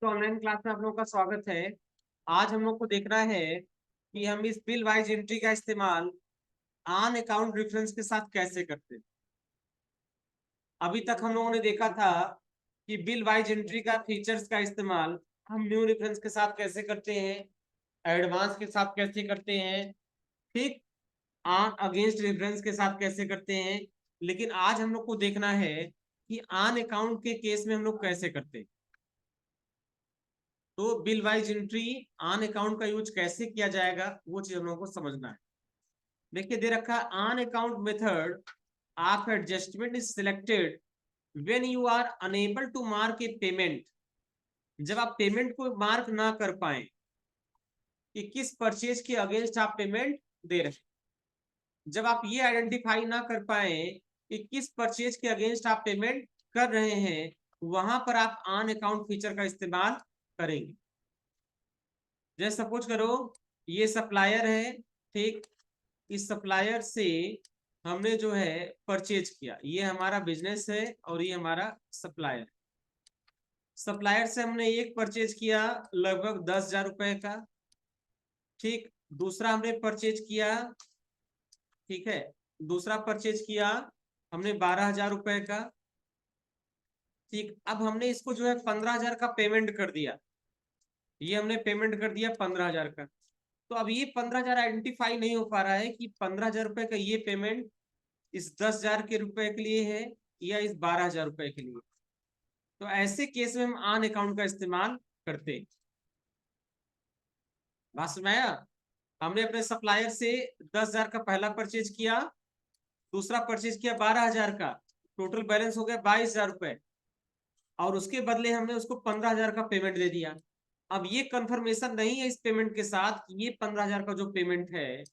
तो online class में आप लोगों का स्वागत है। आज हम लोग को देखना है कि हम इस बिल वाइज एंट्री का इस्तेमाल ऑन अकाउंट रेफरेंस के साथ कैसे करते हैं। अभी तक हम लोगों ने देखा था कि बिल वाइज एंट्री का फीचर्स का इस्तेमाल हम न्यू रेफरेंस के साथ कैसे करते हैं, एडवांस के साथ कैसे करते हैं, ठीक, ऑन अगेंस्ट रेफरेंस के साथ कैसे करते हैं। लेकिन आज हम लोग को देखना है कि ऑन अकाउंट के केस में हम लोग कैसे करते हैं। तो bill wise entry on account का यूज कैसे किया जाएगा वो चीज हम लोगों को समझना है। देखिए दे रखा है on account method of adjustment is selected when you are unable to mark a payment. जब आप पेमेंट को मार्क ना कर पाए कि किस परचेज के अगेंस्ट आप पेमेंट दे रहे हैं, जब आप ये आइडेंटिफाई ना कर पाए कि किस परचेज के अगेंस्ट आप पेमेंट कर रहे हैं, वहां पर आप ऑन अकाउंट फीचर का इस्तेमाल करेंगे। जैसे सपोज करो ये सप्लायर है, ठीक, इस सप्लायर से हमने जो है परचेज किया, ये हमारा बिजनेस है और ये हमारा सप्लायर। सप्लायर से हमने एक परचेज किया लगभग 10,000 रुपए का, ठीक। दूसरा हमने परचेज किया, ठीक है, दूसरा परचेज किया हमने 12,000 रुपए का, ठीक। अब हमने इसको जो है 15,000 का पेमेंट कर दिया, ये हमने पेमेंट कर दिया 15,000 का। तो अब ये 15,000 आइडेंटिफाई नहीं हो पा रहा है कि 15,000 रुपए का ये पेमेंट इस 10,000 के रुपए के लिए है या इस 12,000 रुपए के लिए। तो ऐसे केस में हम ऑन अकाउंट का इस्तेमाल करते हैं। बात समझ में आया? हमने अपने सप्लायर से 10,000 का पहला परचेज किया, दूसरा परचेज किया 12,000 का, टोटल बैलेंस हो गया 22,000 रुपए, और उसके बदले हमने उसको 15,000 का पेमेंट दे दिया। अब ये कंफर्मेशन नहीं है इस पेमेंट के साथ कि ये 15,000 का जो पेमेंट है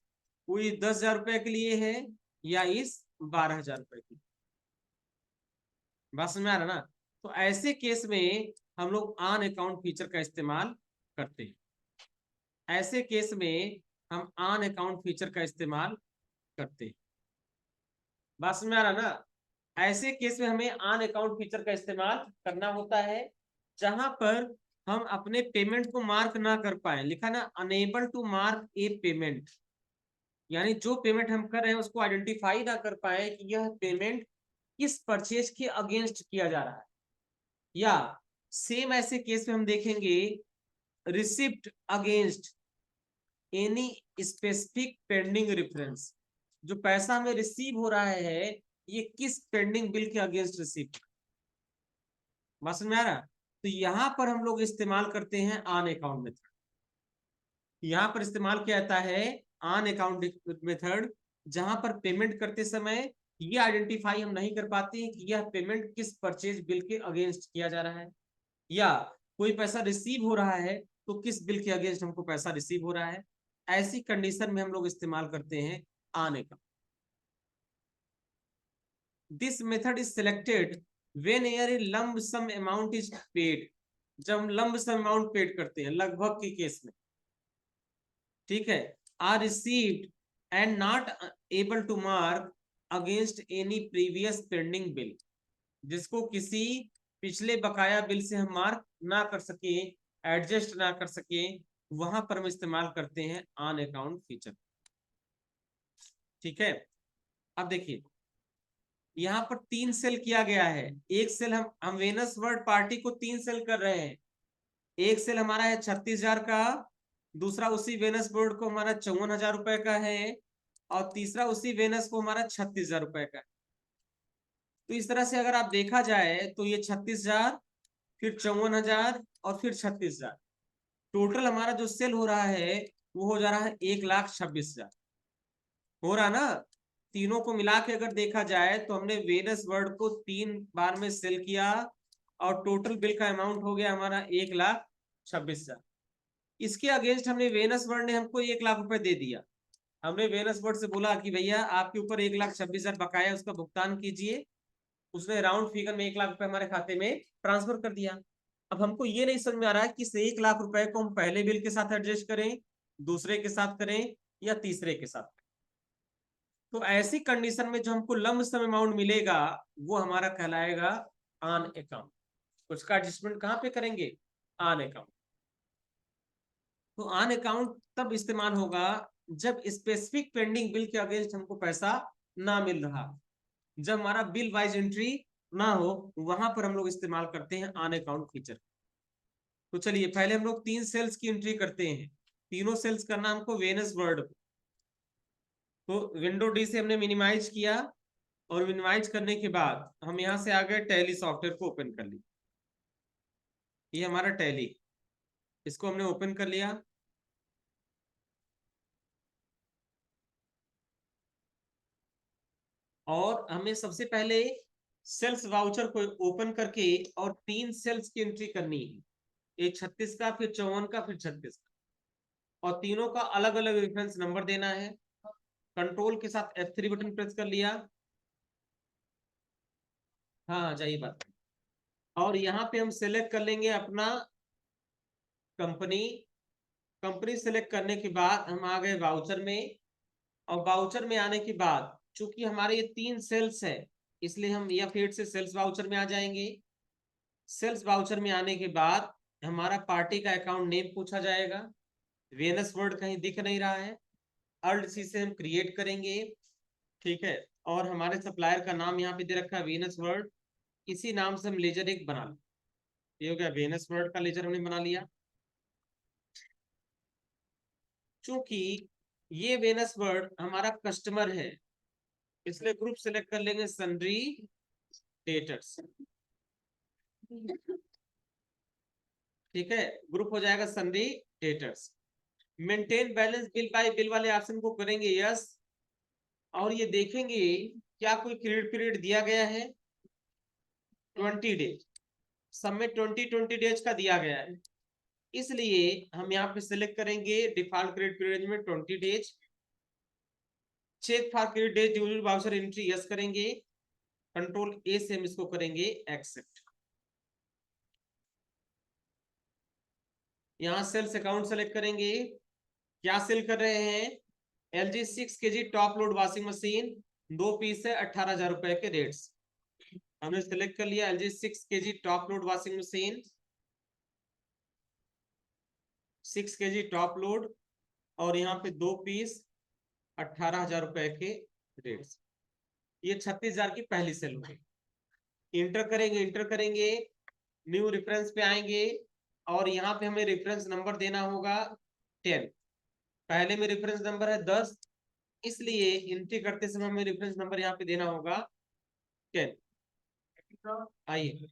वो ये 10,000 रुपए के लिए है या इस 12,000 रुपए के लिए। बात समझ में आ रहा ना? तो ऐसे केस में हम लोग ऑन अकाउंट फीचर का इस्तेमाल करते हैं। ऐसे केस में हम ऑन अकाउंट फीचर का इस्तेमाल करते हैं। बात समझ में आ रहा ना? ऐसे केस में हमें ऑन अकाउंट फीचर का इस्तेमाल करना होता है जहां पर हम अपने पेमेंट को मार्क ना कर पाए। लिखा ना, unable to mark a payment, यानी जो पेमेंट हम कर रहे हैं उसको आइडेंटिफाई ना कर पाए कि यह पेमेंट किस परचेज के अगेंस्ट किया जा रहा है। या सेम ऐसे केस में हम देखेंगे receipt against any specific pending reference, जो पैसा हमें रिसीव हो रहा है ये किस पेंडिंग बिल के अगेंस्ट रिसीव। बात समझ में आ रहा? तो यहां पर हम लोग इस्तेमाल करते हैं ऑन अकाउंट मेथड। यहां पर इस्तेमाल किया जाता है ऑन अकाउंट मेथड, जहां पर पेमेंट करते समय ये आइडेंटिफाई हम नहीं कर पाते कि यह पेमेंट किस परचेज बिल के अगेंस्ट किया जा रहा है, या कोई पैसा रिसीव हो रहा है तो किस बिल के अगेंस्ट हमको पैसा रिसीव हो रहा है। ऐसी कंडीशन में हम लोग इस्तेमाल करते हैं on account. This method is selected when a lump sum amount is paid. जब हम लंप सम अमाउंट पेड करते हैं लगभग के केस में, ठीक है, are received and not able to mark against any previous pending bill, जिसको किसी पिछले बकाया बिल से हम मार्क ना कर सके, एडजस्ट ना कर सके, वहां पर हम इस्तेमाल करते हैं ऑन अकाउंट फीचर। ठीक है, अब देखिए यहां पर 3 सेल किया गया है। एक सेल हम वेनस वर्ल्ड पार्टी को 3 सेल कर रहे हैं। एक सेल हमारा है 36,000 का, दूसरा उसी वेनस बोर्ड को हमारा 54,000 रुपए का है, और तीसरा उसी वेनस को हमारा 36,000 रुपए का है। तो इस तरह से अगर आप देखा जाए तो ये 36,000, फिर 54,000 और फिर 36,000, टोटल हमारा जो सेल हो रहा है वो हो जा रहा है 1,26,000। हो रहा ना? तीनों को मिला के अगर देखा जाए तो हमने वेनस वर्ल्ड को 3 बार में सेल किया और टोटल बिल का अमाउंट हो गया हमारा 1,26,000। इसके अगेंस्ट हमने वेनस वर्ल्ड ने हमको 1,00,000 रुपए दे दिया। हमने वेनस वर्ल्ड से बोला कि भैया आपके ऊपर 1,26,000 बकाया, उसका भुगतान कीजिए। उसने राउंड फिगर में 1,00,000 रुपए हमारे खाते में ट्रांसफर कर दिया। अब हमको ये नहीं समझ में आ रहा है कि इस 1,00,000 रुपए को हम पहले बिल के साथ एडजस्ट करें, दूसरे के साथ करें, या तीसरे के साथ। तो ऐसी कंडीशन में जो हमको लंप सम अमाउंट मिलेगा वो हमारा कहलाएगा ऑन अकाउंट। उसका एडजस्टमेंट कहां पे करेंगे? On account. तो ऑन अकाउंट तब इस्तेमाल होगा जब स्पेसिफिक पेंडिंग बिल के अगेंस्ट हमको पैसा ना मिल रहा, जब हमारा बिल वाइज एंट्री ना हो, वहां पर हम लोग इस्तेमाल करते हैं ऑन अकाउंट फीचर। तो चलिए पहले हम लोग 3 सेल्स की एंट्री करते हैं। तीनों सेल्स करना हमको वेनस वर्ड। तो विंडो डी से हमने मिनिमाइज किया, और मिनिमाइज करने के बाद हम यहां से आ गए टैली सॉफ्टवेयर को ओपन कर लिया। ये हमारा टैली, इसको हमने ओपन कर लिया। और हमें सबसे पहले सेल्स वाउचर को ओपन करके और 3 सेल्स की एंट्री करनी है, एक 36 का, फिर 54 का, फिर 36 का, और तीनों का अलग अलग रेफरेंस नंबर देना है। कंट्रोल के साथ F3 बटन प्रेस कर लिया। हाँ जाइए बात। और यहाँ पे हम सेलेक्ट कर लेंगे अपना कंपनी। कंपनी सेलेक्ट करने के बाद हम आ गए वाउचर में, और वाउचर में आने के बाद चूंकि हमारे ये 3 सेल्स है, इसलिए हम या फिर से सेल्स वाउचर में आ जाएंगे। सेल्स वाउचर में आने के बाद हमारा पार्टी का अकाउंट नेम पूछा जाएगा। वेनस वर्ड कहीं दिख नहीं रहा है, अल्ट सी से हम क्रिएट करेंगे। ठीक है, और हमारे सप्लायर का नाम यहाँ पे दे रखा है वेनस वर्ड, इसी नाम से हम लेजर एक बना लें। ये हो गया, वेनस वर्ड का लेजर हमने बना लिया। चूंकि ये वेनस वर्ड हमारा कस्टमर है, इसलिए ग्रुप सेलेक्ट कर लेंगे सन्ड्री डेटर्स। ठीक है, ग्रुप हो जाएगा sundry debtors. Maintain balance bill bye bill वाले ऑप्शन को करेंगे यस, और ये देखेंगे क्या कोई क्रेडिट पीरियड दिया गया है। 20 डेज, सब में 20 डेज का दिया गया है, इसलिए हम यहाँ पे सिलेक्ट करेंगे डिफॉल्ट क्रेडिट पीरियड में 20 days. Check for credit days during voucher entry yes करेंगे। कंट्रोल ए से हम इसको करेंगे एक्सेप्ट। यहाँ सेल्स अकाउंट सेलेक्ट करेंगे। क्या सेल कर रहे हैं? LG 6 kg top load washing machine, 2 piece है, 18,000 रुपए के रेट्स। हमने सेलेक्ट कर लिया LG 6 kg top load washing machine, 6 kg top load, और यहाँ पे 2 पीस 18,000 रुपए के रेट्स। ये 36,000 की पहली सेल हो गई। इंटर करेंगे, इंटर करेंगे, न्यू रेफरेंस पे आएंगे, और यहाँ पे हमें रेफरेंस नंबर देना होगा 10। पहले में रेफरेंस नंबर है 10, इसलिए एंट्री करते समय हमें रेफरेंस नंबर यहाँ पे देना होगा 10। आइए,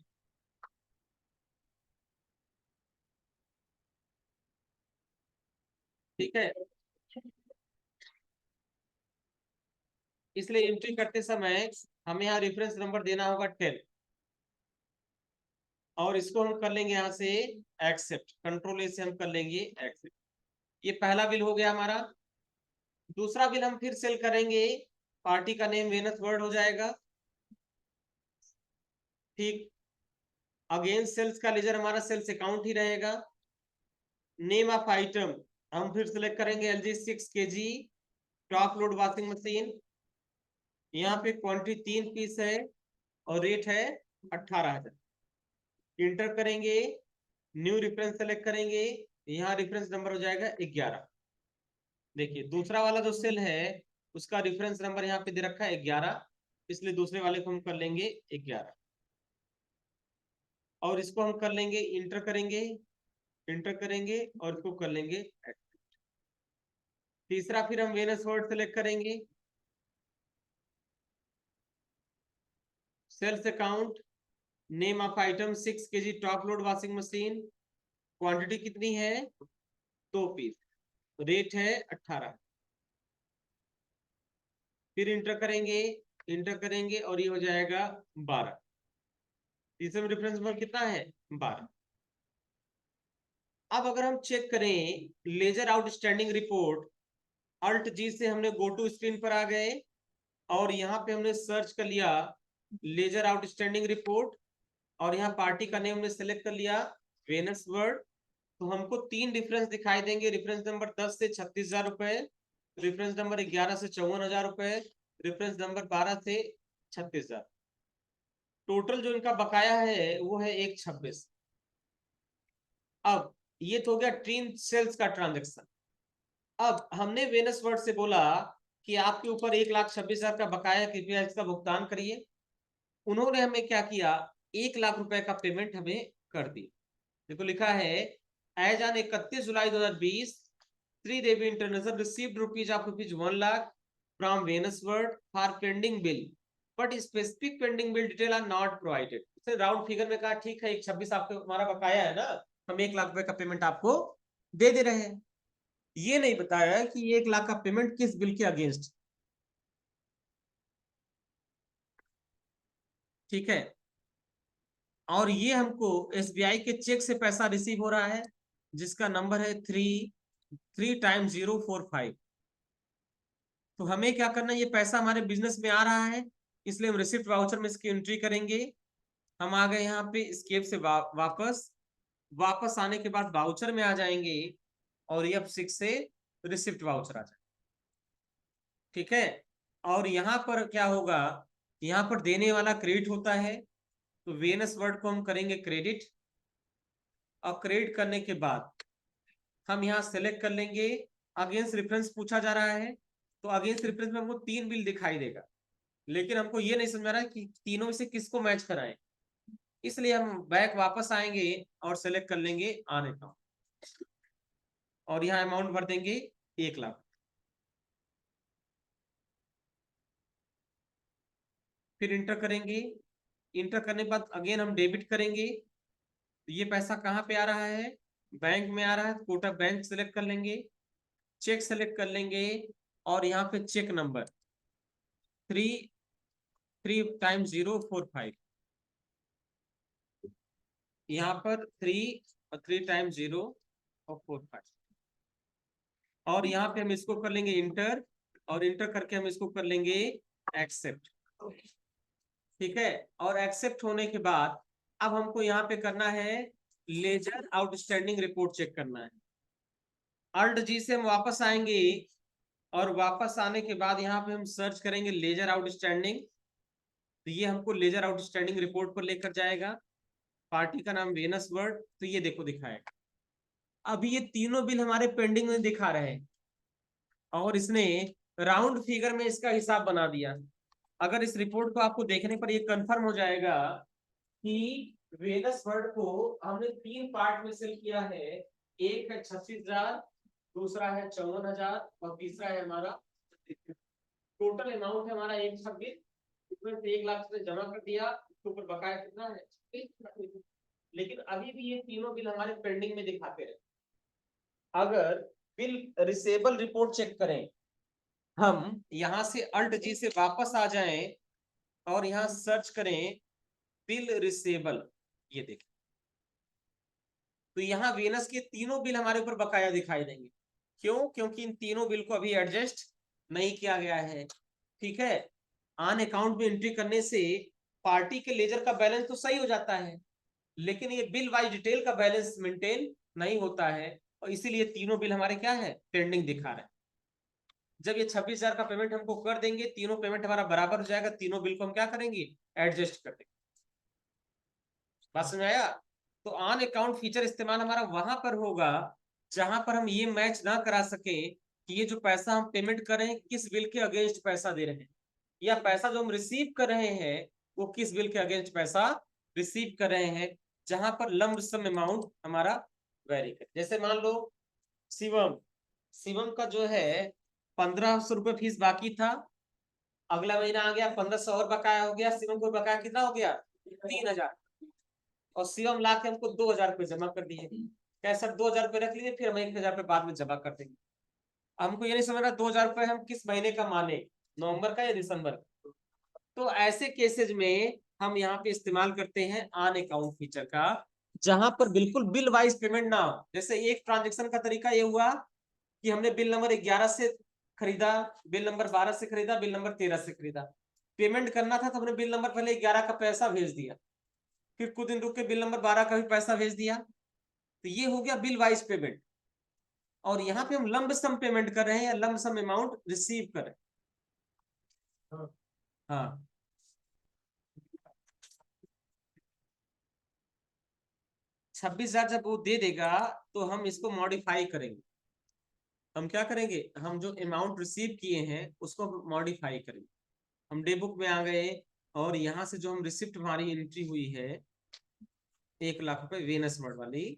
ठीक है, इसलिए एंट्री करते समय हमें यहाँ रेफरेंस नंबर देना होगा 10, और इसको हम कर लेंगे यहाँ से एक्सेप्ट। कंट्रोल ए से हम कर लेंगे एक्सेप्ट। ये पहला बिल हो गया हमारा। दूसरा बिल हम फिर सेल करेंगे, पार्टी का नेम वेनस वर्ड हो जाएगा। ठीक, अगेन सेल्स का लेजर हमारा सेल्स अकाउंट ही रहेगा। नेम ऑफ आइटम हम फिर सेलेक्ट करेंगे LG 6 kg top load washing machine. यहाँ पे क्वांटिटी 3 पीस है, और रेट है 18,000। इंटर करेंगे, न्यू रेफरेंस सेलेक्ट करेंगे, यहाँ रेफरेंस नंबर हो जाएगा 11। देखिए दूसरा वाला जो सेल है उसका रेफरेंस नंबर यहाँ पे दे रखा है 11, इसलिए दूसरे वाले को हम कर लेंगे 11, और इसको हम कर लेंगे इंटर करेंगे, इंटर करेंगे, और इसको कर लेंगे एक्सेप्ट। तीसरा फिर हम वेनस वर्ड सेलेक्ट करेंगे, sales account, name of item 6 kg top load washing machine, quantity कितनी है? 2 पीस, रेट है 18। फिर इंटर करेंगे, इंटर करेंगे, और ये हो जाएगा 12। तीसरे रेफरेंस नंबर कितना है? 12। अब अगर हम चेक करें लेजर आउटस्टैंडिंग रिपोर्ट, अल्ट जी से हमने गो टू स्क्रीन पर आ गए, और यहाँ पे हमने सर्च कर लिया लेजर आउटस्टैंडिंग रिपोर्ट, और यहाँ पार्टी का नेम हमने सेलेक्ट कर लिया वेनस वर्ड। तो हमको 3 डिफरेंस दिखाई देंगे, रेफरेंस नंबर 10 से 36,000 रुपए, रेफरेंस नंबर 11 से 54,000 रुपए, रेफरेंस नंबर 12 से 36,000। टोटल जो इनका बकाया है वो है 126। अब ये तो हो गया ट्रीन सेल्स का ट्रांजेक्शन। अब हमने वेनस वर्ड से बोला कि आपके ऊपर 1,26,000 का बकाया, कृपया इसका भुगतान करिए। उन्होंने हमें क्या किया, 1,00,000 रुपए का पेमेंट हमें कर दिया। देखो लिखा है, as on 31 July 2020 Sridevi international received ₹1,00,000 from Venus World for pending bill, but specific pending bill detail are not provided. Round figure में कहा ठीक है 1,26 आपको हमारा बकाया है ना, हम 1,00,000 रुपए का पेमेंट आपको दे दे रहे हैं। ये नहीं बताया कि 1,00,000 का पेमेंट किस बिल के अगेंस्ट। ठीक है, और ये हमको एसबीआई के चेक से पैसा रिसीव हो रहा है, जिसका नंबर है 3 टाइम्स 045। तो हमें क्या करना है, ये पैसा हमारे बिजनेस में आ रहा है, इसलिए हम रिसिप्ट वाउचर में इसकी एंट्री करेंगे। हम आ गए यहाँ पे स्केप से वापस वापस आने के बाद वाउचर में आ जाएंगे और F6 से रिसिप्ट वाउचर आ जाए। ठीक है, और यहाँ पर क्या होगा, यहाँ पर देने वाला क्रेडिट होता है, तो वेनस वर्ड को हम करेंगे क्रेडिट। और क्रेडिट करने के बाद हम यहाँ सेलेक्ट कर लेंगे, अगेंस्ट रेफरेंस पूछा जा रहा है, तो अगेंस्ट रेफरेंस में हमको 3 बिल दिखाई देगा, लेकिन हमको ये नहीं समझ रहा है कि तीनों में से किसको मैच कराएं, इसलिए हम बैक वापस आएंगे और सेलेक्ट कर लेंगे ऑन अकाउंट, और यहाँ अमाउंट भर देंगे 1,00,000। फिर इंटर करेंगे, इंटर करने के बाद अगेन हम डेबिट करेंगे। तो ये पैसा कहाँ पे आ रहा है, बैंक में आ रहा है, तो कोटक बैंक सेलेक्ट कर लेंगे, चेक सेलेक्ट कर लेंगे, और यहाँ पे चेक नंबर 3 टाइम्स 045, यहाँ पर 3 टाइम्स 0 और 45, और यहाँ पे हम इसको कर लेंगे इंटर, और इंटर करके हम इसको कर लेंगे एक्सेप्ट। ठीक है, और एक्सेप्ट होने के बाद अब हमको यहाँ पे करना है लेजर आउटस्टैंडिंग रिपोर्ट चेक करना है। अल्ट जी से हम वापस आएंगे, और वापस आने के बाद यहाँ पे हम सर्च करेंगे लेजर आउटस्टैंडिंग, तो ये हमको लेजर आउटस्टैंडिंग रिपोर्ट पर लेकर जाएगा। पार्टी का नाम वेनस वर्ड, तो ये देखो दिखाएगा। अभी ये तीनों बिल हमारे पेंडिंग में दिखा रहे हैं, और इसने राउंड फिगर में इसका हिसाब बना दिया। अगर इस रिपोर्ट को आपको देखने पर ये कंफर्म हो जाएगा कि वेनस वर्ड को हमने 3 पार्ट में सेल किया है, एक है 26,000, दूसरा है 54,000, और तीसरा है हमारा, टोटल अमाउंट है हमारा 126, इसमें से 1,00,000 से जमा कर दिया, इसके ऊपर बकाया कितना है 26,000। लेकिन अभी भी ये तीनों बिल हमारे पेंडिंग में दिखाते रहे। अगर बिल रिसेबल रिपोर्ट चेक करें, हम यहां से अल्ट जी से वापस आ जाएं और यहां सर्च करें बिल रिसेबल, ये देखें, तो यहाँ वेनस के तीनों बिल हमारे ऊपर बकाया दिखाई देंगे। क्यों, क्योंकि इन तीनों बिल को अभी एडजस्ट नहीं किया गया है। ठीक है, ऑन अकाउंट में एंट्री करने से पार्टी के लेजर का बैलेंस तो सही हो जाता है, लेकिन ये बिल वाइज डिटेल का बैलेंस मेंटेन नहीं होता है, और इसीलिए तीनों बिल हमारे क्या है, पेंडिंग दिखा रहे हैं। जब ये 26,000 का पेमेंट हमको कर देंगे, तीनों पेमेंट हमारा बराबर हो जाएगा, तीनों बिल को हम क्या करेंगे, एडजस्ट कर देंगे। बात समझ आया? तो ऑन अकाउंट फीचर इस्तेमाल हमारा वहां पर होगा जहां पर हम ये मैच ना करा सके कि ये जो पैसा हम पेमेंट कर रहे हैं किस बिल के अगेंस्ट पैसा दे रहे हैं, या पैसा जो हम रिसीव कर रहे हैं वो किस बिल के अगेंस्ट पैसा रिसीव कर रहे हैं, जहां पर लंब सम अमाउंट हमारा वेरी करे। जैसे मान लो शिवम शिवम का जो है 1,500 रुपये फीस बाकी था, अगला महीना आ गया 1,500 और बकाया हो गया, शिवम को बकाया कितना हो गया 3,000, और शिवम ला के हमको 2,000 रुपये जमा कर दिए। कैसा 2,000 रुपये रख लीजिए, फिर हम 1,000 रुपये बाद में जमा कर देंगे। हमको ये नहीं समझ रहा 2,000 रुपये हम किस महीने का माने, नवंबर का या दिसंबर का। तो ऐसे केसेज में हम यहाँ पे इस्तेमाल करते हैं ऑन अकाउंट फीचर का, जहां पर बिल्कुल बिल वाइज पेमेंट ना हो। जैसे एक ट्रांजेक्शन का तरीका ये हुआ कि हमने बिल नंबर 11 से खरीदा, बिल नंबर 12 से खरीदा, बिल नंबर 13 से खरीदा, पेमेंट करना था तो हमने बिल नंबर पहले 11 का पैसा भेज दिया, फिर कुछ दिन रुक के बिल नंबर 12 का भी पैसा भेज दिया, तो ये हो गया बिल वाइज पेमेंट। और यहाँ पे हम लंब सम पेमेंट कर रहे हैं या लंब सम अमाउंट रिसीव कर रहे हैं। हाँ, 26,000 जब वो दे देगा तो हम इसको मॉडिफाई करेंगे। हम क्या करेंगे, हम जो अमाउंट रिसीव किए हैं उसको मॉडिफाई करेंगे। हम डे बुक में आ गए और यहाँ से जो हम रिसिप्ट हमारी एंट्री हुई है 1 लाख रुपए वेनस वर्ड वाली,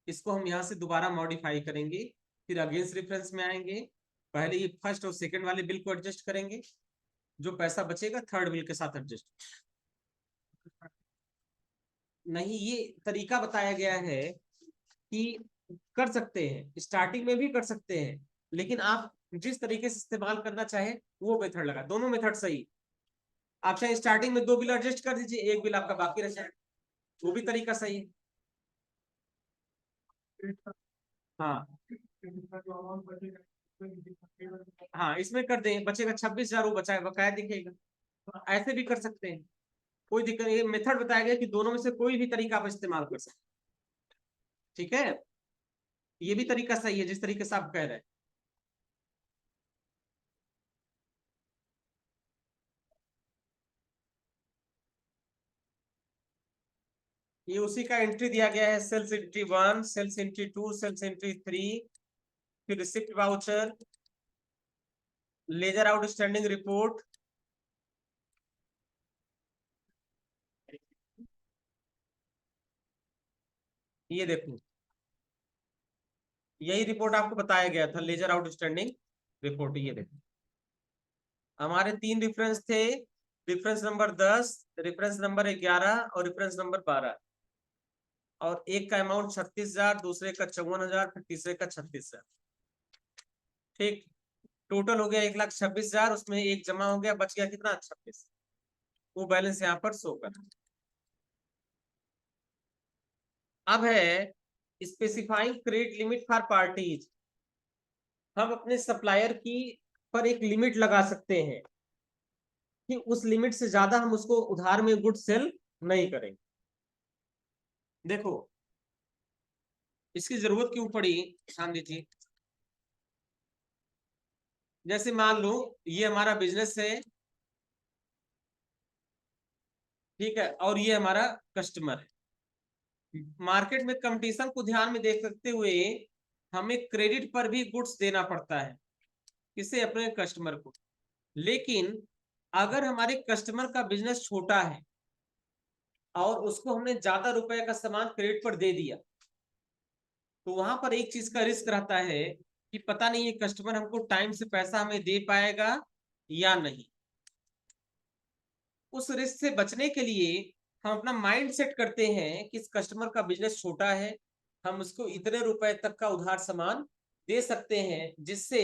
इसको हम यहाँ से दोबारा मॉडिफाई करेंगे। फिर अगेंस्ट रेफरेंस में आएंगे, पहले ये फर्स्ट और सेकंड वाले बिल को एडजस्ट करेंगे, जो पैसा बचेगा थर्ड बिल के साथ एडजस्ट। नहीं, ये तरीका बताया गया है कि कर सकते हैं, स्टार्टिंग में भी कर सकते हैं, लेकिन आप जिस तरीके से इस्तेमाल करना चाहे वो मेथड लगा, दोनों मेथड सही। आप चाहे स्टार्टिंग में 2 बिल एडजस्ट कर दीजिए, 1 बिल आपका बाकी रह जाए, वो भी तरीका सही है। हाँ हाँ, इसमें कर दें, बचेगा 26,000, वो बचाए बकाया दिखेगा। तो ऐसे भी कर सकते हैं, कोई दिक्कत नहीं। मेथड बताया गया कि दोनों में से कोई भी तरीका आप इस्तेमाल कर सकते हैं। ठीक है, ये भी तरीका सही है जिस तरीके से आप कह रहे हैं। ये उसी का एंट्री दिया गया है, sales entry 1, sales entry 2, sales entry 3, फिर receipt voucher, ledger outstanding report. ये देखो, यही रिपोर्ट आपको बताया गया था, लेजर आउटस्टैंडिंग रिपोर्ट। ये देखो, हमारे 3 रेफरेंस थे, रेफरेंस नंबर 10, रेफरेंस नंबर 11 और रेफरेंस नंबर 12। और एक का अमाउंट 36,000, दूसरे का 54,000, फिर तीसरे का 36,000। ठीक, टोटल हो गया 1,26,000, उसमें एक जमा हो गया, बच गया कितना, 26। वो बैलेंस यहाँ पर शो कर। अब है specifying credit limit for parties. हम अपने सप्लायर की पर एक लिमिट लगा सकते हैं कि उस लिमिट से ज्यादा हम उसको उधार में गुड सेल नहीं करेंगे। देखो, इसकी जरूरत क्यों पड़ी, ध्यान दीजिए। जैसे मान लो ये हमारा बिजनेस है, ठीक है, और ये हमारा कस्टमर है। मार्केट में कंपटीशन को ध्यान में देख सकते हुए हमें क्रेडिट पर भी गुड्स देना पड़ता है, किसे, अपने कस्टमर को। लेकिन अगर हमारे कस्टमर का बिजनेस छोटा है और उसको हमने ज्यादा रुपए का सामान क्रेडिट पर दे दिया, तो वहां पर एक चीज का रिस्क रहता है कि पता नहीं ये कस्टमर हमको टाइम से पैसा हमें दे पाएगा या नहीं। उस रिस्क से बचने के लिए हम अपना माइंड सेट करते हैं कि इस कस्टमर का बिजनेस छोटा है, हम उसको इतने रुपए तक का उधार सामान दे सकते हैं, जिससे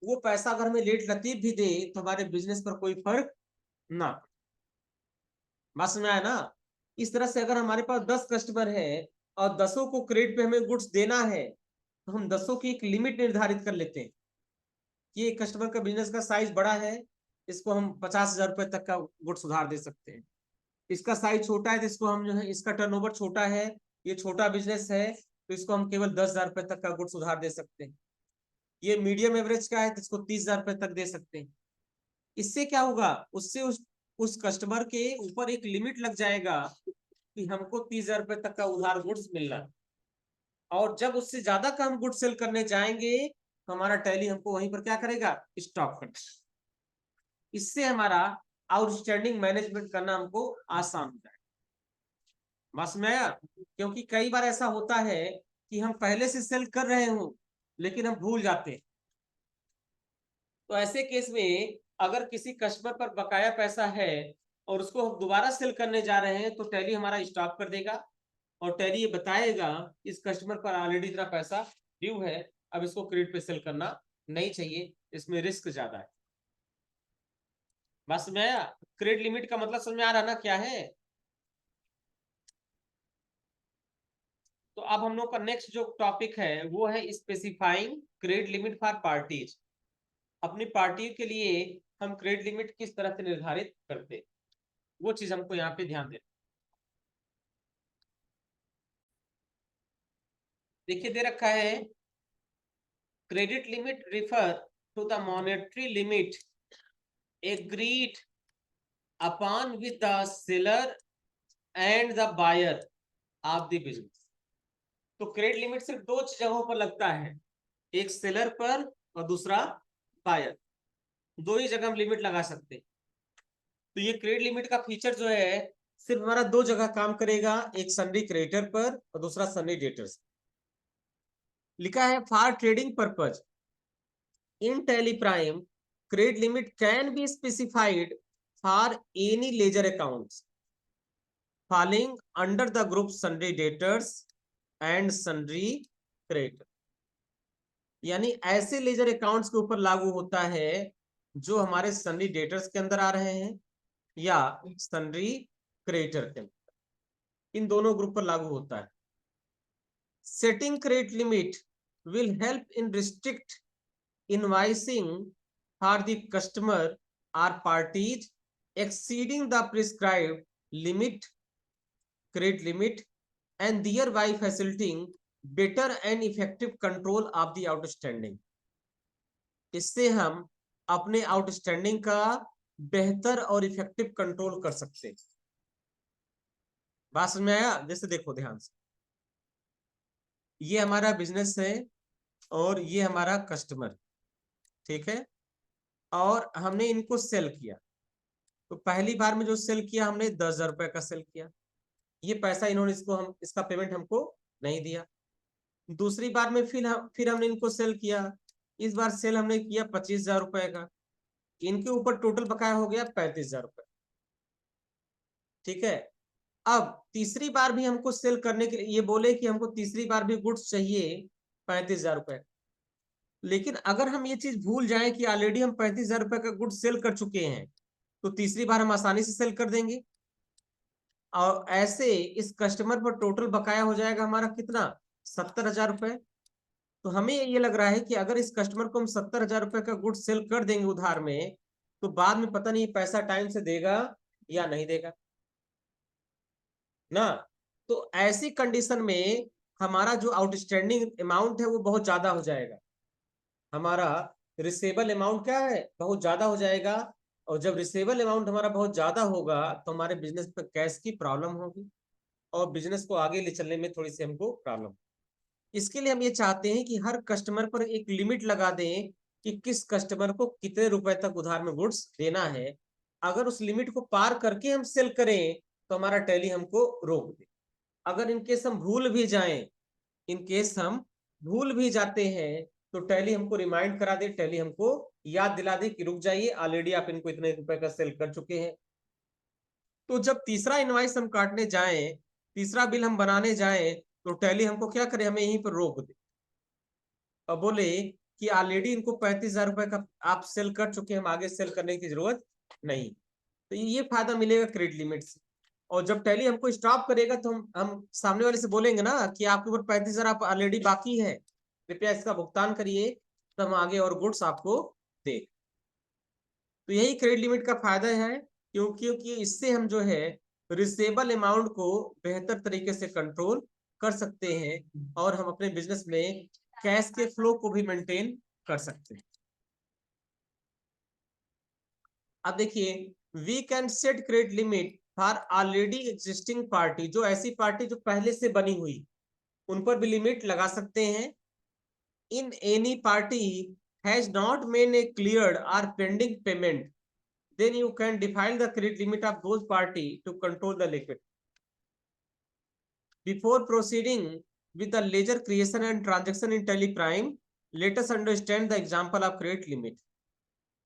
वो पैसा अगर हमें लेट लतीफ भी दे तो हमारे बिजनेस पर कोई फर्क ना। बात समझ में आया ना। इस तरह से अगर हमारे पास 10 कस्टमर है और 10 को क्रेडिट पे हमें गुड्स देना है, तो हम 10 की एक लिमिट निर्धारित कर लेते हैं कि ये कस्टमर का बिजनेस का साइज बड़ा है, इसको हम 50,000 रुपए तक का गुड्स उधार दे सकते हैं। इसका साइज छोटा है तो इसको हम जो है, इसका टर्नओवर छोटा है, ये छोटा बिजनेस है, तो इसको हम केवल 10,000 रुपए तक का गुड्स उधार दे सकते हैं। ये मीडियम एवरेज का है तो इसको 30,000 रुपए तक दे सकते हैं। इससे क्या होगा, उससे उस कस्टमर के ऊपर एक लिमिट लग जाएगा कि हमको 30,000 रुपए तक का उधार गुड्स मिलना है। और जब उससे ज्यादा का हम गुड्स सेल करने जाएंगे तो हमारा टैली हमको वहीं पर क्या करेगा, स्टॉप कर। इससे हमारा आउटस्टैंडिंग मैनेजमेंट करना हमको आसान हो जाएगा। बस में आया, क्योंकि कई बार ऐसा होता है कि हम पहले से सेल कर रहे हो लेकिन हम भूल जाते हैं। तो ऐसे केस में अगर किसी कस्टमर पर बकाया पैसा है और उसको हम दोबारा सेल करने जा रहे हैं, तो टैली हमारा स्टॉप कर देगा और टैली ये बताएगा इस कस्टमर पर ऑलरेडी इतना पैसा ड्यू है, अब इसको क्रेडिट पे सेल करना नहीं चाहिए, इसमें रिस्क ज्यादा है। बस में आया, क्रेडिट लिमिट का मतलब समझ में आ रहा ना क्या है। तो अब हम लोग का नेक्स्ट जो टॉपिक है वो है specifying credit limit for parties. अपनी पार्टी के लिए हम क्रेडिट लिमिट किस तरह से निर्धारित करते, वो चीज हमको यहाँ पे ध्यान देना। देखिए दे रखा है, credit limit refer to the monetary limit agreed upon with the seller and the buyer of the business. तो क्रेडिट लिमिट सिर्फ दो जगहों पर लगता है, एक सेलर पर और दूसरा बायर, दो ही जगह हम लिमिट लगा सकते हैं। तो ये क्रेडिट लिमिट का फीचर जो है सिर्फ हमारा दो जगह काम करेगा, एक सन्ड्री क्रेडिटर पर और दूसरा सन्ड्री डेटर्स। लिखा है for trading purpose in tally prime credit limit can be specified for any ledger accounts falling under the group sundry debtors and sundry creditor। यानी ऐसे लेजर अकाउंट्स के ऊपर लागू होता है जो हमारे सन्ड्री डेटर्स के अंदर आ रहे हैं या सन्ड्री क्रेडिटर के अंदर, इन दोनों ग्रुप पर लागू होता है। Setting credit limit will help in restrict invoicing for the customer are parties exceeding the prescribed limit credit limit and thereby facilitating better and effective control of the outstanding। इससे हम अपने आउटस्टैंडिंग का बेहतर और इफेक्टिव कंट्रोल कर सकते हैं। बात समझ में आया? जैसे देखो ध्यान से, ये हमारा बिजनेस है और ये हमारा कस्टमर, ठीक है, और हमने इनको सेल किया। तो पहली बार में जो सेल किया हमने 10,000 रुपए का सेल किया, ये पैसा इन्होंने इसका पेमेंट हमको नहीं दिया। दूसरी बार में फिर हमने इनको सेल किया, इस बार सेल हमने किया 25,000 रुपए का, इनके ऊपर टोटल बकाया हो गया 35,000 रुपए, ठीक है। अब तीसरी बार भी हमको सेल करने के लिए ये बोले कि हमको तीसरी बार भी गुड्स चाहिए 35,000 रुपए, लेकिन अगर हम ये चीज भूल जाएं कि ऑलरेडी हम 35,000 रुपए का गुड्स सेल कर चुके हैं, तो तीसरी बार हम आसानी से सेल कर देंगे और ऐसे इस कस्टमर पर टोटल बकाया हो जाएगा हमारा कितना, 70,000 रुपए। तो हमें ये लग रहा है कि अगर इस कस्टमर को हम 70,000 रुपए का गुड्स सेल कर देंगे उधार में, तो बाद में पता नहीं पैसा टाइम से देगा या नहीं देगा ना। तो ऐसी कंडीशन में हमारा जो आउटस्टैंडिंग अमाउंट है वो बहुत ज्यादा हो जाएगा, हमारा रिसेबल अमाउंट क्या है, बहुत ज्यादा हो जाएगा। और जब रिसेबल अमाउंट हमारा बहुत ज्यादा होगा तो हमारे बिजनेस में कैश की प्रॉब्लम होगी और बिजनेस को आगे ले चलने में थोड़ी सी हमको प्रॉब्लम। इसके लिए हम ये चाहते हैं कि हर कस्टमर पर एक लिमिट लगा दें कि किस कस्टमर को कितने रुपए तक उधार में गुड्स देना है। अगर उस लिमिट को पार करके हम सेल करें तो हमारा टैली हमको रोक दे। अगर इनकेस हम भूल भी जाएं, इनकेस हम भूल भी जाते हैं तो टैली हमको रिमाइंड करा दे, टैली हमको याद दिला दे कि रुक जाइए, ऑलरेडी आप इनको इतने रुपए का सेल कर चुके हैं। तो जब तीसरा इनवाइस हम काटने जाएं, तीसरा बिल हम बनाने जाएं, तो टैली हमको क्या करे, हमें यहीं पर रोक दे और बोले कि ऑलरेडी इनको 35,000 रुपए का आप सेल कर चुके हैं, हम आगे सेल करने की जरूरत नहीं। तो ये फायदा मिलेगा क्रेडिट लिमिट से। और जब टैली हमको स्टॉप करेगा तो हम सामने वाले से बोलेंगे ना कि आपके ऊपर 35,000 आप ऑलरेडी बाकी है, कृपया इसका भुगतान करिए, तो हम आगे और गुड्स आपको दे। तो यही क्रेडिट लिमिट का फायदा है, क्योंकि इससे हम जो है रिसेबल अमाउंट को बेहतर तरीके से कंट्रोल कर सकते हैं और हम अपने बिजनेस में कैश के फ्लो को भी मेंटेन कर सकते हैं। अब देखिए, we can set credit limit for already existing party, जो ऐसी पार्टी जो पहले से बनी हुई उन पर भी लिमिट लगा सकते हैं। In any party has not made a cleared or pending payment, then you can define the credit limit of those party to control the liquidity. Before proceeding with the ledger creation and transaction in Tally Prime, let us understand the example of credit limit.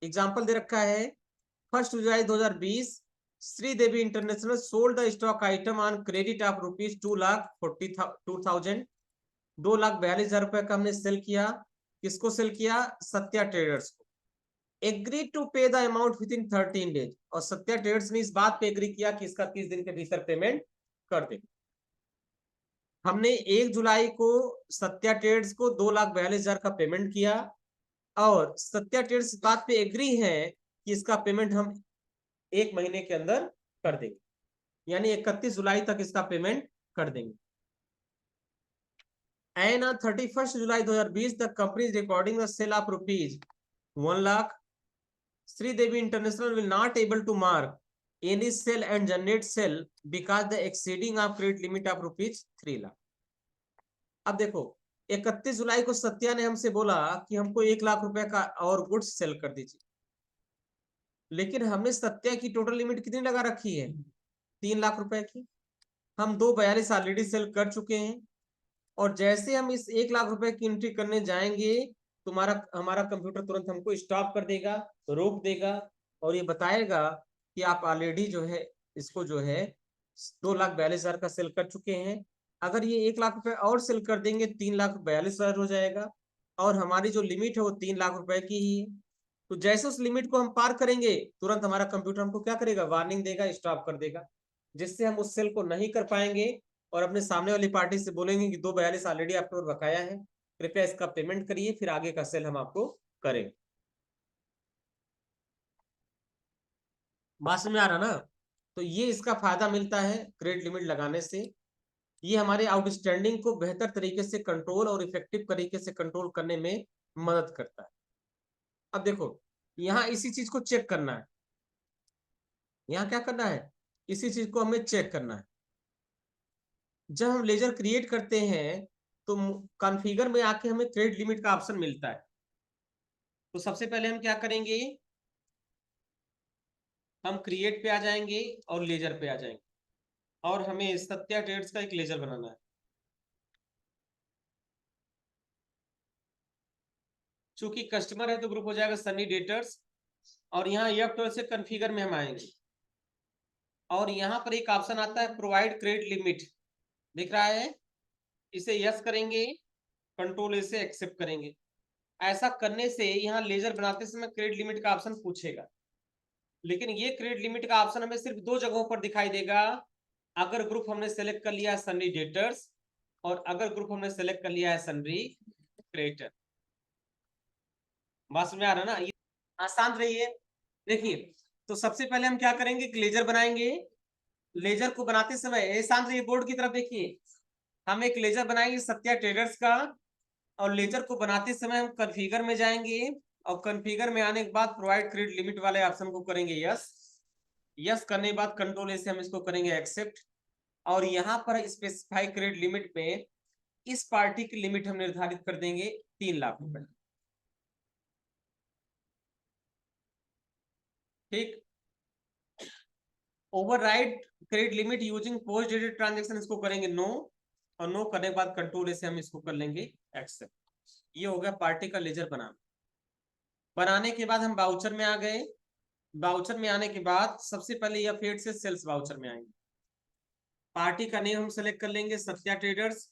Example दे रखा है, 1 जुलाई 2020 Sridevi international sold the stock item on credit of rupees 2,42,000, 2,42,000 रुपए का हमने cell किया। किसको cell किया? Satya traders को। Agree to पे the amount with in 13 days, और सत्या ट्रेडर्स ने इस बात पे एग्री किया कि इसका 30 दिन के भीतर पेमेंट कर दे। हमने 1 जुलाई को सत्या ट्रेडर्स को 2,42,000 का पेमेंट किया और सत्या ट्रेडर्स इस बात पे एग्री है कि इसका पेमेंट हम 1 महीने के अंदर कर देंगे, यानी 31 जुलाई तक इसका पेमेंट कर देंगे। And on 31 July 2020 the company is recording the sale of rupees 1 lakh. Sridevi International will not able to mark any sale and generate sale because the exceeding of credit limit of rupees 3 lakh. अब देखो 31 जुलाई को सत्या ने हमसे बोला कि हमको 1 लाख रुपए का और गुड्स सेल कर दीजिए, लेकिन हमने सत्या की टोटल लिमिट कितनी लगा रखी है? 3 लाख रुपए की। हम 242 ऑलरेडी सेल कर चुके हैं, और जैसे हम इस 1 लाख रुपए की एंट्री करने जाएंगे, तुम्हारा हमारा कंप्यूटर तुरंत हमको स्टॉप कर देगा, रोक देगा, और ये बताएगा कि आप ऑलरेडी जो है इसको जो है 2,42,000 का सेल कर चुके हैं। अगर ये 1 लाख रुपए और सेल कर देंगे 3,42,000 हो जाएगा, और हमारी जो लिमिट है वो 3 लाख रुपए की ही है। तो जैसे उस लिमिट को हम पार करेंगे, तुरंत हमारा कंप्यूटर हमको क्या करेगा? वार्निंग देगा, स्टॉप कर देगा, जिससे हम उस सेल को नहीं कर पाएंगे, और अपने सामने वाली पार्टी से बोलेंगे कि 242 ऑलरेडी आपके ऊपर बकाया है, कृपया इसका पेमेंट करिए, फिर आगे का सेल हम आपको करेंगे। बात में आ रहा ना? तो ये इसका फायदा मिलता है क्रेडिट लिमिट लगाने से। ये हमारे आउटस्टैंडिंग को बेहतर तरीके से कंट्रोल और इफेक्टिव तरीके से कंट्रोल करने में मदद करता है। अब देखो यहाँ इसी चीज को चेक करना है, यहाँ क्या करना है? इसी चीज को हमें चेक करना है। जब हम लेजर क्रिएट करते हैं तो कॉन्फ़िगर में आके हमें क्रेडिट लिमिट का ऑप्शन मिलता है। तो सबसे पहले हम क्या करेंगे? हम क्रिएट पे आ जाएंगे और लेजर पे आ जाएंगे, और हमें सत्या ट्रेड्स का एक लेजर बनाना है। चूंकि कस्टमर है तो ग्रुप हो जाएगा सनी डेटर्स, और यहाँ F12 से कॉन्फ़िगर में हम आएंगे, और यहाँ पर एक ऑप्शन आता है प्रोवाइड क्रेडिट लिमिट, दिख रहा है? इसे यस करेंगे, कंट्रोल ए से एक्सेप्ट करेंगे। ऐसा करने से यहाँ लेजर बनाते समय क्रेडिट लिमिट का ऑप्शन पूछेगा, लेकिन ये क्रेडिट लिमिट का ऑप्शन हमें सिर्फ 2 जगहों पर दिखाई देगा। अगर ग्रुप हमने सेलेक्ट कर लिया है सनी डेटर्स, और अगर ग्रुप हमने सेलेक्ट कर लिया है सनी क्रेडिटर। बात में आ रहा ना? ये आसान रही है। देखिए, तो सबसे पहले हम क्या करेंगे? लेजर बनाएंगे। लेजर को बनाते समय शांत रहिए, बोर्ड की तरफ देखिए। हम एक लेजर बनाएंगे सत्या ट्रेडर्स का, और लेजर को बनाते समय हम कॉन्फ़िगर में जाएंगे, और कॉन्फ़िगर में आने के बाद प्रोवाइड क्रेडिट लिमिट वाले ऑप्शन को करेंगे यस। यस करने के बाद कंट्रोल ए से हम इसको करेंगे एक्सेप्ट, और यहाँ पर स्पेसिफाई क्रेडिट लिमिट में इस पार्टी की लिमिट हम निर्धारित कर देंगे 3 लाख रुपए। ठीक। Override credit limit using post dated transaction, इसको करेंगे नो, और नो करने के बाद कंट्रोल ए से हम इसको कर लेंगे एक्सेप्ट। ये हो गया पार्टी का लेजर बनाने के बाद हम बाउचर में आ गए। बाउचर में आने के बाद सबसे पहले या फेड से सेल्स बाउचर में आएंगे। पार्टी का नेम हम सेलेक्ट कर लेंगे Satya traders,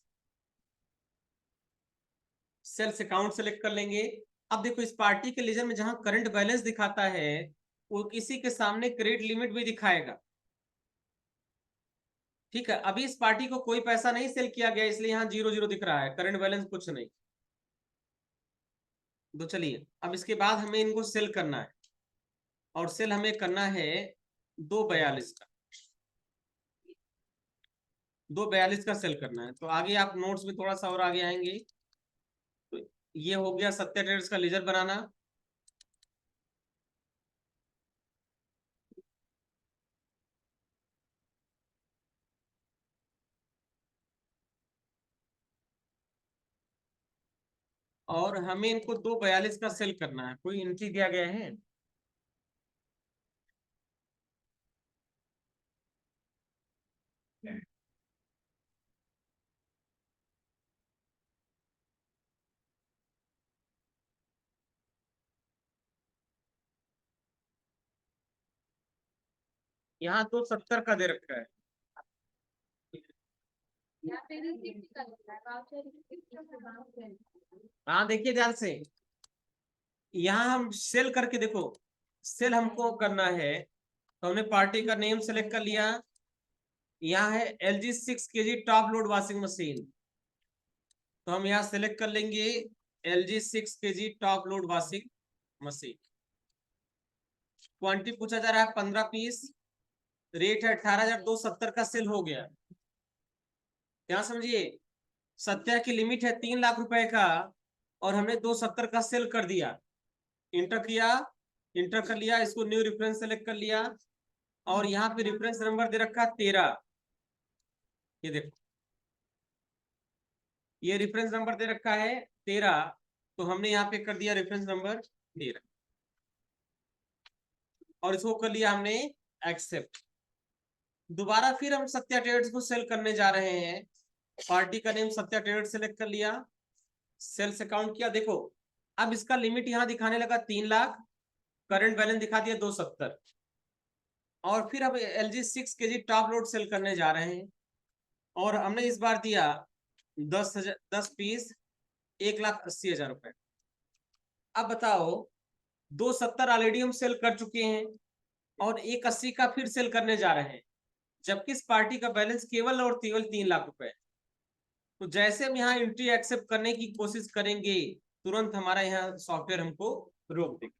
sales account select कर लेंगे। अब देखो इस पार्टी के लेजर में जहां करंट बैलेंस दिखाता है, वो किसी के सामने क्रेडिट लिमिट भी दिखाएगा। ठीक है, अभी इस पार्टी को कोई पैसा नहीं सेल किया गया, इसलिए यहाँ 0 0 दिख रहा है, करंट बैलेंस कुछ नहीं। तो चलिए अब इसके बाद हमें इनको सेल करना है, और सेल हमें करना है 242 का। 242 का सेल करना है। तो आगे आप नोट्स में थोड़ा सा और आगे आएंगे, तो ये हो गया सत्या ट्रेडर्स का लेजर बनाना। और हमें इनको 242 का सेल करना है। कोई एंट्री दिया गया है? यहाँ 270 का दे रखा है। हाँ देखिए ध्यान से, यहाँ हम सेल करके देखो, सेल हमको करना है, तो हमने पार्टी का नेम सेलेक्ट कर लिया। यहाँ है LG 6 kg top load washing machine, तो हम यहाँ सेलेक्ट कर लेंगे LG 6 kg top load washing machine. Quantity पूछा जा रहा है 15 पीस, रेट है 18,270 का सेल हो गया। क्या समझिए, सत्या की लिमिट है 3 लाख रुपए का, और हमने 270 का सेल कर दिया। इंटर किया, इंटर कर लिया, इसको न्यू रेफरेंस सेलेक्ट कर लिया, और यहाँ पे रेफरेंस नंबर दे रखा 13। ये देखो, ये रेफरेंस नंबर दे रखा है 13, तो हमने यहाँ पे कर दिया रेफरेंस नंबर 13 और इसको कर लिया हमने एक्सेप्ट। दोबारा फिर हम सत्या ट्रेडर्स को सेल करने जा रहे हैं। पार्टी का नेम सत्या ट्रेडर्स सेलेक्ट कर लिया, सेल्स अकाउंट किया। देखो अब इसका लिमिट यहाँ दिखाने लगा 3 लाख, करंट बैलेंस दिखा दिया 270। और फिर अब LG 6 kg top load sale करने जा रहे हैं और हमने इस बार दिया 10 पीस 1,80,000 रुपए। अब बताओ 270 ऑलरेडी हम सेल कर चुके हैं और 180 का फिर सेल करने जा रहे हैं, जबकि इस पार्टी का बैलेंस केवल और केवल 3 लाख रुपए। तो जैसे हम यहाँ एंट्री एक्सेप्ट करने की कोशिश करेंगे, तुरंत हमारा यहाँ सॉफ्टवेयर हमको रोक देगा।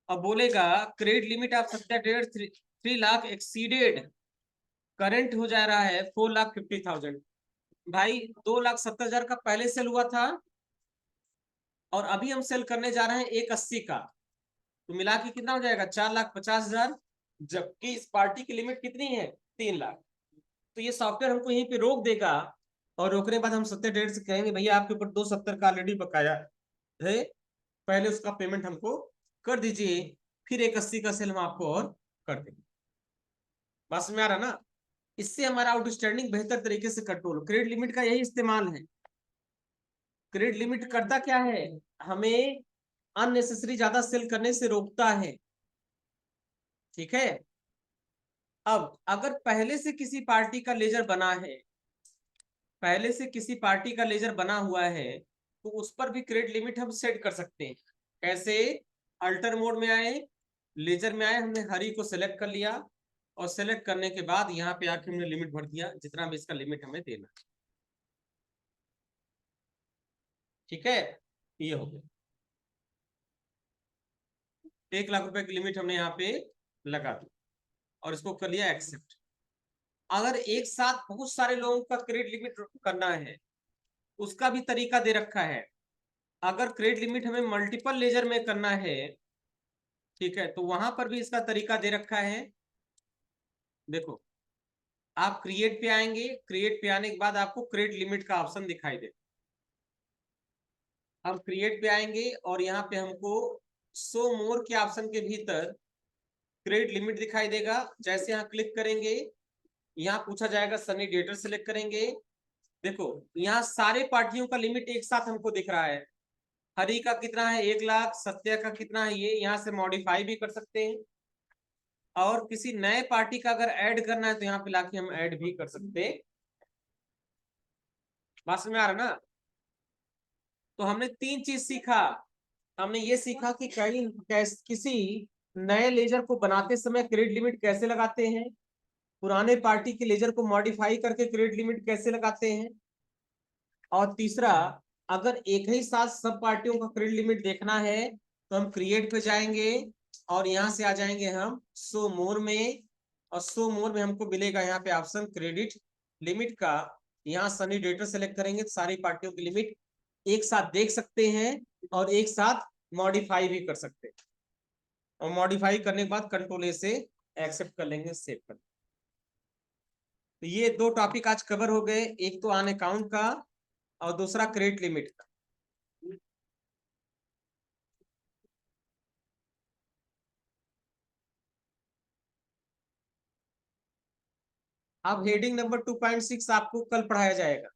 अब बोलेगा credit limit of Satya traders 3 lakh exceeded, current हो जा रहा है 4,50,000। भाई 2,70,000 का पहले सेल हुआ था और अभी हम सेल करने जा रहे हैं 180 का, तो मिला के कितना हो जाएगा 4,50,000, जबकि इस पार्टी की लिमिट कितनी है 3 लाख। तो ये सॉफ्टवेयर हमको यहीं पे रोक देगा और रोकने के बाद हम सत्या ट्रेडर्स से कहेंगे भैया आपके ऊपर 270 का ऑलरेडी बकाया है, पहले उसका पेमेंट हमको कर दीजिए, फिर 180 का सेल हम आपको और कर देंगे। बस में आ रहा ना। इससे हमारा आउटस्टैंडिंग बेहतर तरीके से कंट्रोल। क्रेडिट लिमिट का यही इस्तेमाल है। क्रेडिट लिमिट करता क्या है, हमें अननेसेसरी ज्यादा सेल करने से रोकता है। ठीक है। अब अगर पहले से किसी पार्टी का लेजर बना है, पहले से किसी पार्टी का लेजर बना हुआ है, तो उस पर भी क्रेडिट लिमिट हम सेट कर सकते हैं। कैसे? अल्टर मोड में आए, लेजर में आए, हमने हरी को सेलेक्ट कर लिया और सेलेक्ट करने के बाद यहाँ पे आके हमने लिमिट भर दिया जितना भी इसका लिमिट हमें देना। ठीक है, ये हो गया 1 लाख रुपए की लिमिट हमने यहाँ पे लगा दी और इसको कर लिया एक्सेप्ट। अगर एक साथ बहुत सारे लोगों का क्रेडिट लिमिट करना है, उसका भी तरीका दे रखा है। अगर क्रेडिट लिमिट हमें मल्टीपल लेजर में करना है, ठीक है, तो वहां पर भी इसका तरीका दे रखा है। देखो आप क्रिएट पे आएंगे, क्रिएट पे आने के बाद आपको क्रेडिट लिमिट का ऑप्शन दिखाई दे। हम क्रिएट पे आएंगे और यहाँ पे हमको शो मोर के ऑप्शन के भीतर क्रेडिट लिमिट दिखाई देगा। जैसे यहाँ क्लिक करेंगे, यहाँ पूछा जाएगा सनी डेटर सेलेक्ट करेंगे। देखो यहाँ सारे पार्टियों का लिमिट एक साथ हमको दिख रहा है। हरी का कितना है 1 लाख, सत्या का कितना है, ये यहाँ से मॉडिफाई भी कर सकते हैं और किसी नए पार्टी का अगर ऐड करना है तो यहाँ पे लाके हम ऐड भी कर सकते हैं। बात में आ रहा ना। तो हमने 3 चीज सीखा। हमने ये सीखा कि किसी नए लेजर को बनाते समय क्रेडिट लिमिट कैसे लगाते हैं, पुराने पार्टी के लेजर को मॉडिफाई करके क्रेडिट लिमिट कैसे लगाते हैं, और तीसरा अगर एक ही साथ सब पार्टियों का क्रेडिट लिमिट देखना है तो हम क्रिएट पे जाएंगे और यहाँ से आ जाएंगे हम शो मोर में, और शो मोर में हमको मिलेगा यहाँ पे ऑप्शन क्रेडिट लिमिट का। यहाँ सनी डेटर सेलेक्ट करेंगे तो सारी पार्टियों की लिमिट एक साथ देख सकते हैं और एक साथ मॉडिफाई भी कर सकते हैं। और मॉडिफाई करने के बाद कंट्रोल ए से एक्सेप्ट कर लेंगे, सेव कर लेंगे। तो ये 2 टॉपिक आज कवर हो गए, एक तो ऑन अकाउंट का और दूसरा क्रेडिट लिमिट का। अब हेडिंग नंबर 2.6 आपको कल पढ़ाया जाएगा,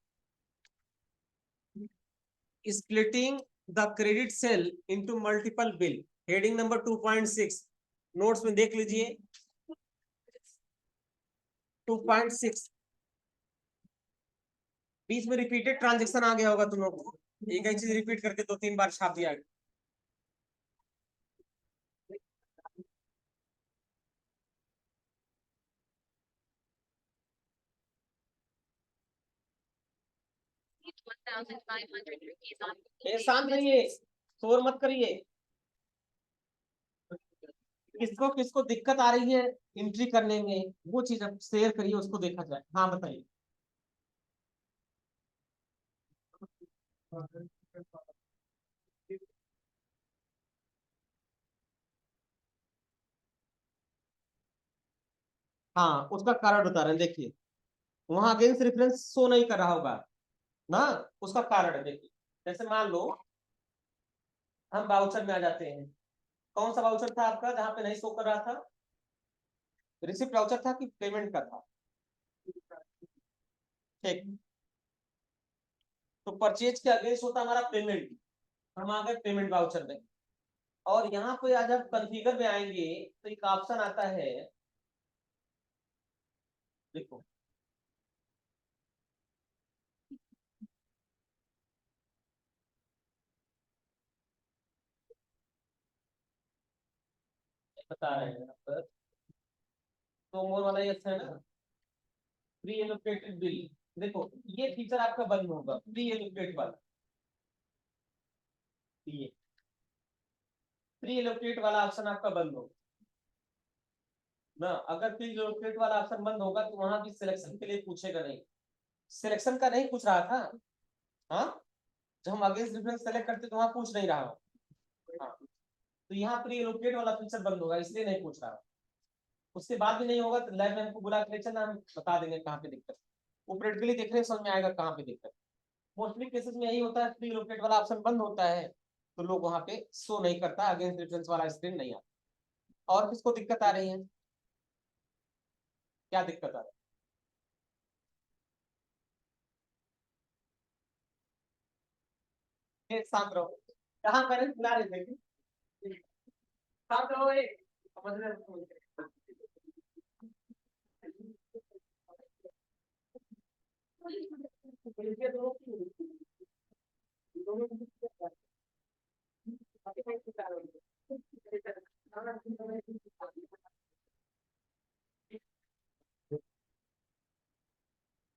splitting the credit sale into multiple bill. Heading number 2.6 notes में देख लीजिए। 2.6 बीच में रिपीटेड ट्रांजेक्शन आ गया होगा तुम लोग को, एक ही चीज रिपीट करके 2-3 बार छाप दिया गया। शांत रहिए, शोर मत करिए। किसको किसको दिक्कत आ रही है एंट्री करने में, वो चीज आप शेयर करिए, उसको देखा जाए। हाँ बताइए। हाँ उसका कारण बता रहे हैं, देखिए वहां अगेंस्ट रेफरेंस शो नहीं कर रहा होगा। ना, उसका कारण है। देखिए जैसे मान लो हम वाउचर में आ जाते हैं। कौन सा वाउचर था आपका जहां पे नहीं शो कर रहा था? रिसिप्ट वाउचर था कि पेमेंट का था? ठीक। तो परचेज के अगेंस्ट होता हमारा पेमेंट। हम आ गए पेमेंट वाउचर में। और यहाँ पे आज आप कॉन्फ़िगर में आएंगे तो एक ऑप्शन आता है, देखो बता रहे हैं यहाँ पर। तो मोर वाला ये अच्छा है ना, प्री एलोकेटेड बिल। देखो ये फीचर आपका बंद होगा, प्री एलोकेट वाला। ये प्री एलोकेट वाला ऑप्शन आपका बंद होगा ना। अगर प्री एलोकेट वाला ऑप्शन बंद होगा तो वहां भी सिलेक्शन के लिए पूछेगा नहीं। सिलेक्शन का नहीं पूछ रहा था। हाँ, जब हम अगेंस्ट डिफरेंस सेलेक्ट करते तो वहां पूछ नहीं रहा हूँ। हाँ, तो यहाँ प्री एलोकेट वाला फीचर बंद होगा, इसलिए नहीं पूछ रहा। उसके बाद भी नहीं होगा तो लैब में हमको बुला के चलना, हम बता देंगे कहाँ पे दिक्कत। वो प्रैक्टिकली देखने समझ में आएगा कहाँ पे दिक्कत। मोस्टली केसेस में यही होता है, प्री एलोकेट वाला ऑप्शन बंद होता है तो लोग वहां पे शो नहीं करता, अगेंस्ट डिफरेंस वाला स्क्रीन नहीं आता। और किसको दिक्कत आ रही है? क्या दिक्कत आ रही है? शांत रहो। कहाँ मैंने बुला रहे थे? शांत रहो, समझ रहे हो?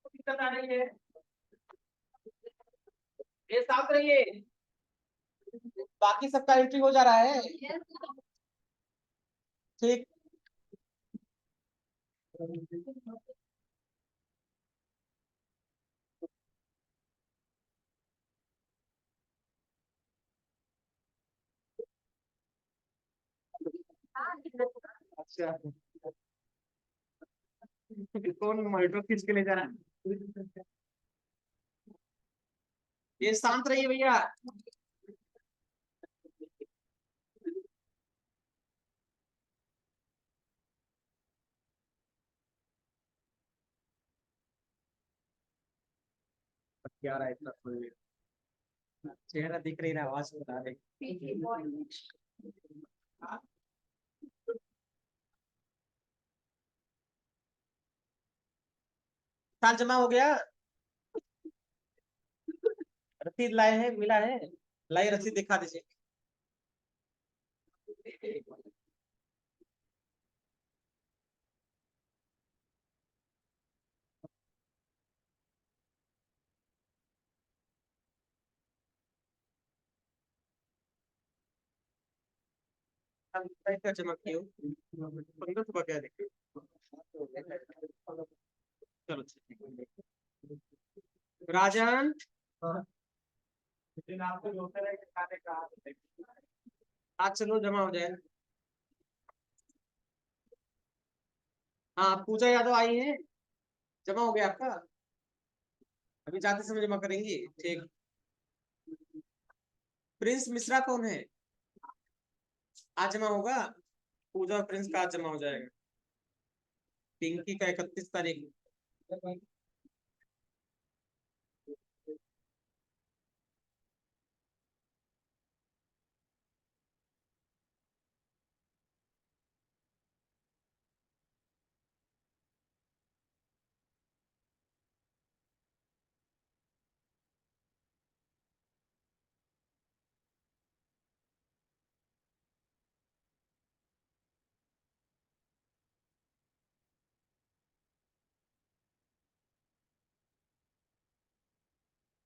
दिक्कत आ रही है? ये साथ रहिए। बाकी सबका एंट्री हो जा रहा है? ठीक। अच्छा, कौन मॉनिटर खींच के ले जा रहा है? ये शांत रहिए भैया। क्या रहा है इतना थोड़ी देर? चेहरा दिख नहीं रहा, आवाज बता रहे। साल जमा हो गया? रसीद लाए हैं, मिला है? लाइए रसीद दिखा दीजिए। हम पैसा जमा किए हो? 1500 का क्या देखिए। चलो ठीक है। राजन, दिन आपको जो होता है खाने का, आज चलो जमा हो जाए। हाँ, पूजा यादव आई है, जमा हो गया आपका। अभी जाते समय जमा करेंगी, ठीक। प्रिंस मिश्रा कौन है? आज जमा होगा। पूजा और प्रिंस का आज जमा हो जाएगा। पिंकी का 31 तारीख।